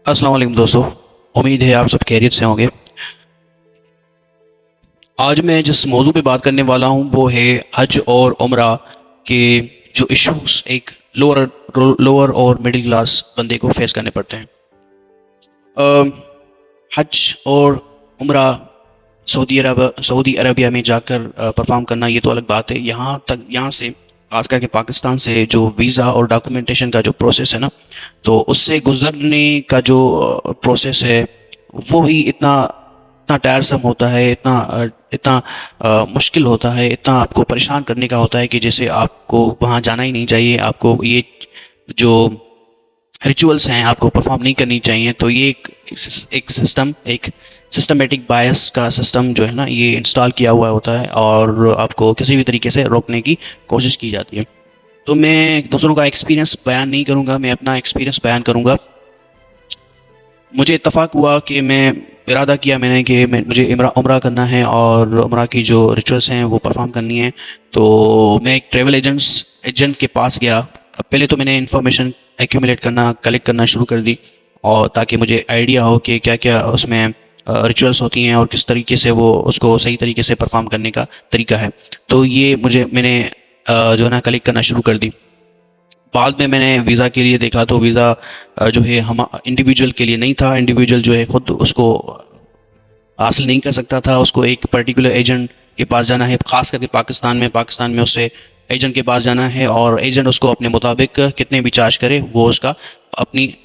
अस्सलाम वालेकुम दोस्तों। उम्मीद है आप सब खैरियत से होंगे। आज मैं जिस मौजू पे बात करने वाला हूँ वो है हज और उम्रा के जो इश्यूज एक लोअर लोअर और मिडिल क्लास बंदे को फेस करने पड़ते हैं। अ, हज और उम्रा सऊदी अरबिया में जाकर परफॉर्म करना ये तो अलग बात है। यहाँ से खास करके पाकिस्तान से जो वीज़ा और डॉक्यूमेंटेशन का जो प्रोसेस है ना, तो उससे गुज़रने का जो प्रोसेस है वो ही इतना इतना टायरसम होता है, इतना मुश्किल होता है, इतना आपको परेशान करने का होता है कि जैसे आपको वहाँ जाना ही नहीं चाहिए। आपको ये जो रिचुअल्स हैं आपको परफॉर्म नहीं करनी चाहिए। तो ये एक सिस्टमेटिक बायस का सिस्टम जो है ना, ये इंस्टॉल किया हुआ होता है और आपको किसी भी तरीके से रोकने की कोशिश की जाती है। तो मैं दूसरों का एक्सपीरियंस बयान नहीं करूँगा, मैं अपना एक्सपीरियंस बयान करूँगा। मुझे इत्तफ़ाक़ हुआ कि इरादा किया मैंने कि मुझे इमरा उम्रा करना है और उम्रा की जो रिचुअल्स हैं वो परफॉर्म करनी है। तो मैं एक ट्रैवल एजेंट के पास गया। पहले तो मैंने इन्फॉर्मेशन एक्यूमुलेट करना कलेक्ट करना शुरू कर दी, और ताकि मुझे आइडिया हो कि क्या क्या उसमें रिचुअल्स होती हैं और किस तरीके से वो उसको सही तरीके से परफॉर्म करने का तरीका है। तो ये मैंने जो है ना कलेक्ट करना शुरू कर दी। बाद में मैंने वीज़ा के लिए देखा तो वीज़ा जो है हम इंडिविजुअल के लिए नहीं था। इंडिविजुअल जो है खुद उसको हासिल नहीं कर सकता था, उसको एक पर्टिकुलर एजेंट के पास जाना है। ख़ास करके पाकिस्तान में उससे एजेंट के पास जाना है और एजेंट उसको अपने मुताबिक कितने भी चार्ज करे, वो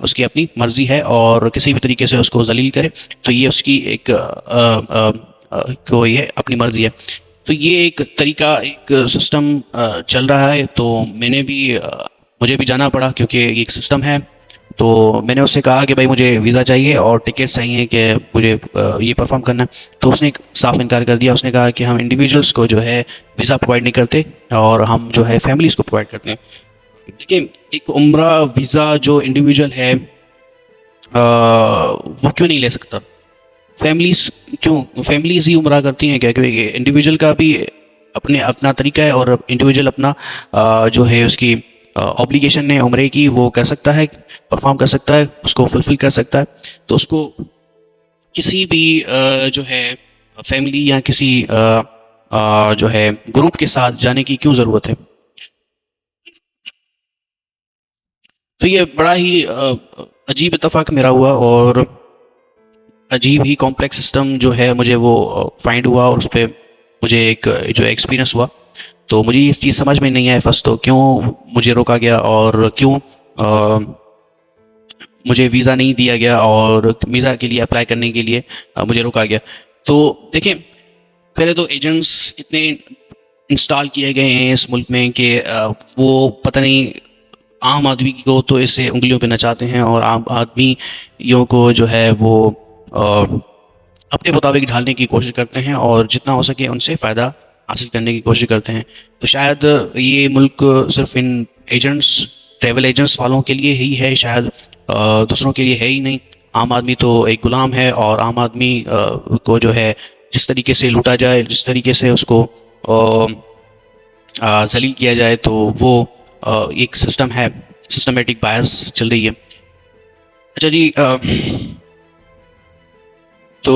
उसकी अपनी मर्ज़ी है, और किसी भी तरीके से उसको जलील करे तो ये उसकी एक ये अपनी मर्ज़ी है। तो ये एक तरीका, एक सिस्टम चल रहा है। तो मुझे भी जाना पड़ा क्योंकि ये एक सिस्टम है। तो मैंने उससे कहा कि भाई मुझे वीज़ा चाहिए और टिकट चाहिए कि मुझे ये परफॉर्म करना है। तो उसने एक साफ इनकार कर दिया। उसने कहा कि हम इंडिविजुअल्स को जो है वीज़ा प्रोवाइड नहीं करते और हम जो है फैमिलीज़ को प्रोवाइड करते हैं। देखिए, एक उम्रा वीज़ा जो इंडिविजुअल है वो क्यों नहीं ले सकता? फैमिलीज़ ही उम्रा करती हैं क्या? क्योंकि इंडिविजुअल का भी अपने अपना तरीका है, और इंडिविजुअल अपना जो है उसकी ऑब्लिगेशन है उम्रे की, वो कर सकता है, परफॉर्म कर सकता है, उसको फुलफिल कर सकता है। तो उसको किसी भी जो है फैमिली या किसी जो है ग्रुप के साथ जाने की क्यों ज़रूरत है? तो ये बड़ा ही अजीब इत्तेफाक मेरा हुआ, और अजीब ही कॉम्प्लेक्स सिस्टम जो है मुझे वो फाइंड हुआ, और उस पे मुझे एक जो एक्सपीरियंस हुआ। तो मुझे इस चीज़ समझ में नहीं आया फर्स्ट तो क्यों मुझे रोका गया, और क्यों मुझे वीज़ा नहीं दिया गया, और वीज़ा के लिए अप्लाई करने के लिए मुझे रोका गया। तो देखें, पहले तो एजेंट्स इतने इंस्टॉल किए गए हैं इस मुल्क में कि वो पता नहीं आम आदमी को तो इसे उंगलियों पे नचाते हैं, और आम आदमियों को जो है वो अ, अपने मुताबिक ढालने की कोशिश करते हैं, और जितना हो सके उनसे फ़ायदा हासिल करने की कोशिश करते हैं। तो शायद ये मुल्क सिर्फ इन एजेंट्स ट्रैवल एजेंट्स वालों के लिए ही है, शायद दूसरों के लिए है ही नहीं। आम आदमी तो एक गुलाम है, और आम आदमी को जो है जिस तरीके से लूटा जाए, जिस तरीके से उसको जलील किया जाए, तो वो एक सिस्टम है, सिस्टमेटिक बायस चल रही है। अच्छा जी, तो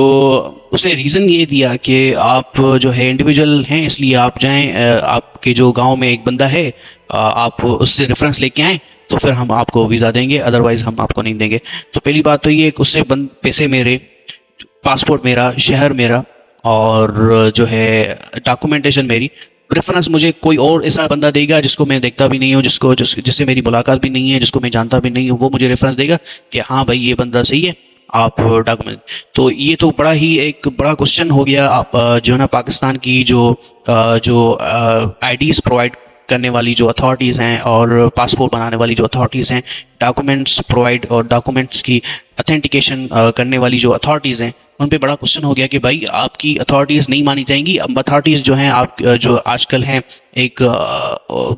उसने रीज़न ये दिया कि आप जो है इंडिविजुअल हैं इसलिए आप जाएं, आपके जो गांव में एक बंदा है, आप उससे रेफरेंस लेके आएँ तो फिर हम आपको वीज़ा देंगे, अदरवाइज़ हम आपको नहीं देंगे। तो पहली बात तो ये कि उससे बंद पैसे मेरे, पासपोर्ट मेरा, शहर मेरा, और जो है डॉक्यूमेंटेशन मेरी। रेफरेंस मुझे कोई और ऐसा बंदा देगा जिसको मैं देखता भी नहीं हूँ, जिससे मेरी मुलाकात भी नहीं है, जिसको मैं जानता भी नहीं हूँ, वो मुझे रेफरेंस देगा कि हाँ भाई ये बंदा सही है, आप डॉक्यूमेंट। तो ये तो एक बड़ा क्वेश्चन हो गया। आप जो है ना पाकिस्तान की जो आईडीज़ प्रोवाइड करने वाली जो अथॉरिटीज़ हैं, और पासपोर्ट बनाने वाली जो अथॉरिटीज़ हैं, डॉक्यूमेंट्स की अथेंटिकेशन करने वाली जो अथॉरिटीज़ हैं, उन पे बड़ा क्वेश्चन हो गया कि भाई आपकी अथॉरिटीज़ नहीं मानी जाएंगी। अब अथॉरिटीज़ जो हैं आप जो आजकल हैं एक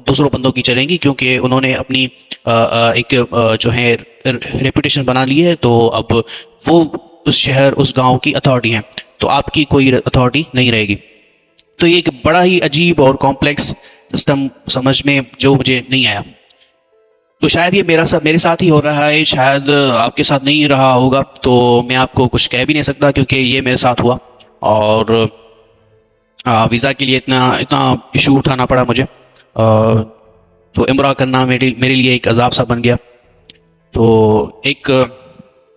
दूसरों बंदों की चलेंगी, क्योंकि उन्होंने अपनी एक जो है रेपुटेशन बना ली है। तो अब वो उस शहर उस गांव की अथॉरिटी हैं, तो आपकी कोई अथॉरिटी नहीं रहेगी। तो ये एक बड़ा ही अजीब और कॉम्प्लेक्स सिस्टम समझ में जो मुझे नहीं आया। तो शायद ये मेरे साथ ही हो रहा है, शायद आपके साथ नहीं रहा होगा, तो मैं आपको कुछ कह भी नहीं सकता क्योंकि ये मेरे साथ हुआ। और वीज़ा के लिए इतना इतना इशू उठाना पड़ा मुझे। तो इमरा करना मेरे मेरे लिए एक अजाब सा बन गया। तो एक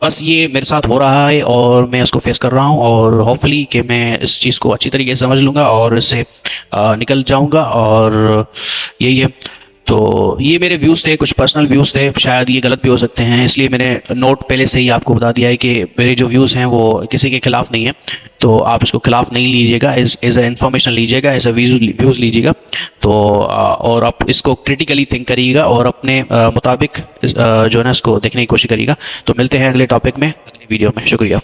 बस ये मेरे साथ हो रहा है और मैं इसको फेस कर रहा हूँ, और होपफुली कि मैं इस चीज़ को अच्छी तरीके से समझ लूँगा और इससे निकल जाऊँगा। और यही है। तो ये मेरे व्यूज़ थे, कुछ पर्सनल व्यूज़ थे, शायद ये गलत भी हो सकते हैं, इसलिए मैंने नोट पहले से ही आपको बता दिया है कि मेरे जो व्यूज़ हैं वो किसी के खिलाफ नहीं है। तो आप इसको खिलाफ नहीं लीजिएगा, एज ए इन्फॉर्मेशन लीजिएगा, एज ए व्यूज़ लीजिएगा। तो और आप इसको क्रिटिकली थिंक करिएगा और अपने मुताबिक जो है ना इसको देखने की कोशिश करिएगा। तो मिलते हैं अगले टॉपिक में, अगली वीडियो में। शुक्रिया।